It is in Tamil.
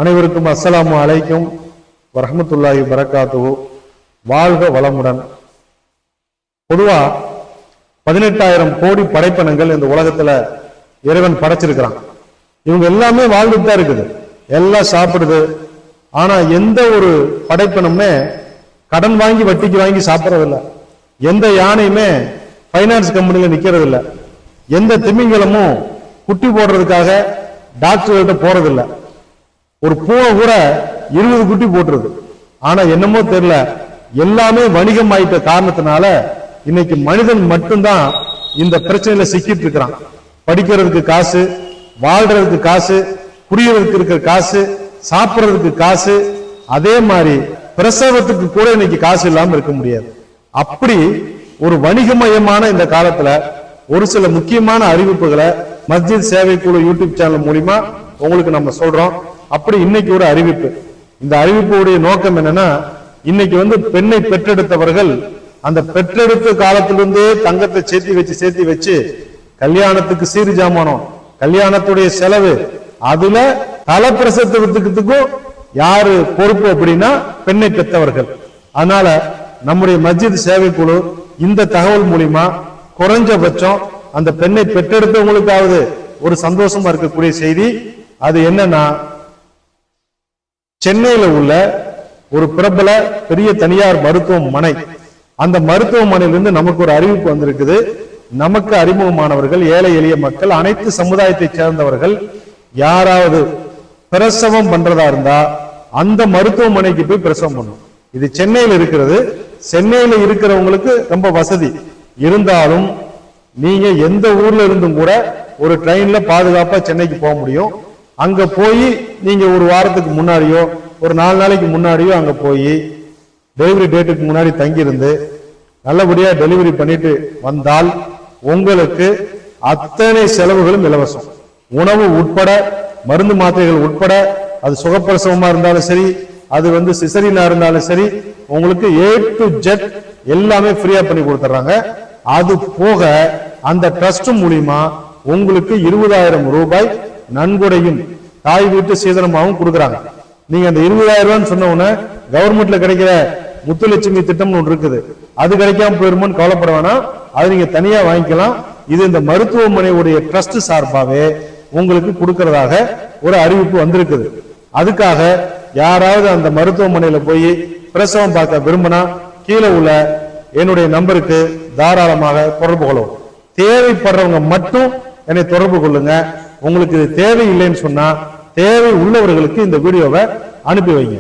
அனைவருக்கும் அஸ்ஸலாமு அலைக்கும் வரஹ்மத்துல்லாஹி வபரகாத்துஹு. வாழ்க வளமுடன். பொதுவா 18,000 கோடி படைப்பினங்கள் இந்த உலகத்துல இறைவன் படைச்சிருக்கிறான். இவங்க எல்லாமே வாழ்ந்துட்டு தான் இருக்குது, எல்லாம் சாப்பிடுது. ஆனா எந்த ஒரு படைப்பினமே கடன் வாங்கி வட்டிக்கு வாங்கி சாப்பிடறதில்லை. எந்த யானையுமே பைனான்ஸ் கம்பெனில நிக்கிறது இல்லை. எந்த திமிங்கலமும் குட்டி போடுறதுக்காக டாக்டர்கிட்ட போறதில்லை. ஒரு பூனை கூட 20 குட்டி போட்டுருது. ஆனா என்னமோ தெரியல, எல்லாமே வணிகம் ஆயிட்ட காரணத்தினால இன்னைக்கு மனிதன் மட்டும்தான் இந்த பிரச்சனையில சிக்கிட்டு இருக்கிறான். படிக்கிறதுக்கு காசு, வாழ்றதுக்கு காசு, குடிக்கிறதுக்கு இருக்கிற காசு, சாப்பிடுறதுக்கு காசு, அதே மாதிரி பிரசவத்துக்கு கூட இன்னைக்கு காசு இல்லாம இருக்க முடியாது. அப்படி ஒரு வணிகமயமான இந்த காலத்துல ஒரு சில முக்கியமான அறிவிப்புகளை மஸ்ஜித் சேவை குழு யூடியூப் சேனல் மூலியமா உங்களுக்கு நம்ம சொல்றோம். அப்படி இன்னைக்கு ஒரு அறிவிப்பு. இந்த அறிவிப்புடைய நோக்கம் என்னன்னா, இன்னைக்கு பெண்ணை பெற்றெடுத்தவர்கள் அந்த பெற்றெடுத்த காலத்திலிருந்தே தங்கத்தை சேர்த்தி வச்சு கல்யாணத்துக்கு சீர் ஜாமானம், கல்யாணத்துடைய செலவு, அதுல தலப்பிரசத்துவத்துக்கும் யாரு பொறுப்பு அப்படின்னா பெண்ணை பெற்றவர்கள். அதனால நம்முடைய மஸ்ஜித் சேவை குழு இந்த தகவல் மூலியமா குறைஞ்சபட்சம் அந்த பெண்ணை பெற்றெடுத்தவங்களுக்காவது ஒரு சந்தோஷமா இருக்கக்கூடிய செய்தி. அது என்னன்னா, சென்னையில உள்ள ஒரு பிரபல பெரிய தனியார் மருத்துவமனை, அந்த மருத்துவமனையிலிருந்து நமக்கு ஒரு அறிவிப்பு வந்திருக்குது. நமக்கு அறிமுகமானவர்கள், ஏழை எளிய மக்கள், அனைத்து சமுதாயத்தை சேர்ந்தவர்கள் யாராவது பிரசவம் பண்றதா இருந்தா அந்த மருத்துவமனைக்கு போய் பிரசவம் பண்ணும். இது சென்னையில் இருக்கிறது. சென்னையில இருக்கிறவங்களுக்கு ரொம்ப வசதி இருந்தாலும் நீங்க எந்த ஊர்ல இருந்தும் கூட ஒரு ட்ரெயின்ல பாதுகாப்பா சென்னைக்கு போக முடியும். அங்க போய் நீங்க ஒரு வாரத்துக்கு முன்னாடியோ ஒரு 4 நாளைக்கு முன்னாடியோ அங்க போய் டெலிவரி டேட்டுக்கு முன்னாடி தங்கியிருந்து நல்லபடியா டெலிவரி பண்ணிட்டு வந்தால் உங்களுக்கு அத்தனை செலவுகளும் இலவசம். உணவு உட்பட, மருந்து மாத்திரைகள் உட்பட, அது சுகப்பிரசவமா இருந்தாலும் சரி, அது சிசரினா இருந்தாலும் சரி, உங்களுக்கு A to Z எல்லாமே ஃப்ரீயா பண்ணி கொடுத்துறாங்க. அது போக அந்த ட்ரஸ்ட் மூலியமா உங்களுக்கு 20,000 ரூபாய் நன்கொடையும் தாய் வீட்டு சீதனமாகவும் கொடுக்குறாங்க. நீங்க அந்த 20,000 ரூபான்னு சொன்ன உடனே கவர்மெண்ட்ல கிடைக்கிற முத்துலட்சுமி திட்டம்னு ஒன்று இருக்குது, அது கிடைக்காம போயிருமோன்னு கவலைப்பட வேணாம். அது நீங்க தனியா வாங்கிக்கலாம். இது இந்த மருத்துவமனையுடைய ட்ரஸ்ட் சார்பாவே உங்களுக்கு கொடுக்கறதாக ஒரு அறிவிப்பு வந்திருக்குது. அதுக்காக யாராவது அந்த மருத்துவமனையில போய் பிரசவம் பார்க்க விரும்பினா கீழே உள்ள என்னுடைய நம்பருக்கு தாராளமாக தொடர்பு கொள்ளும். தேவைப்படுறவங்க மட்டும் என்னை தொடர்பு கொள்ளுங்க. உங்களுக்கு இது தேவையில்லைன்னு சொன்னா தேவை உள்ளவர்களுக்கு இந்த வீடியோவை அனுப்பி வைங்க.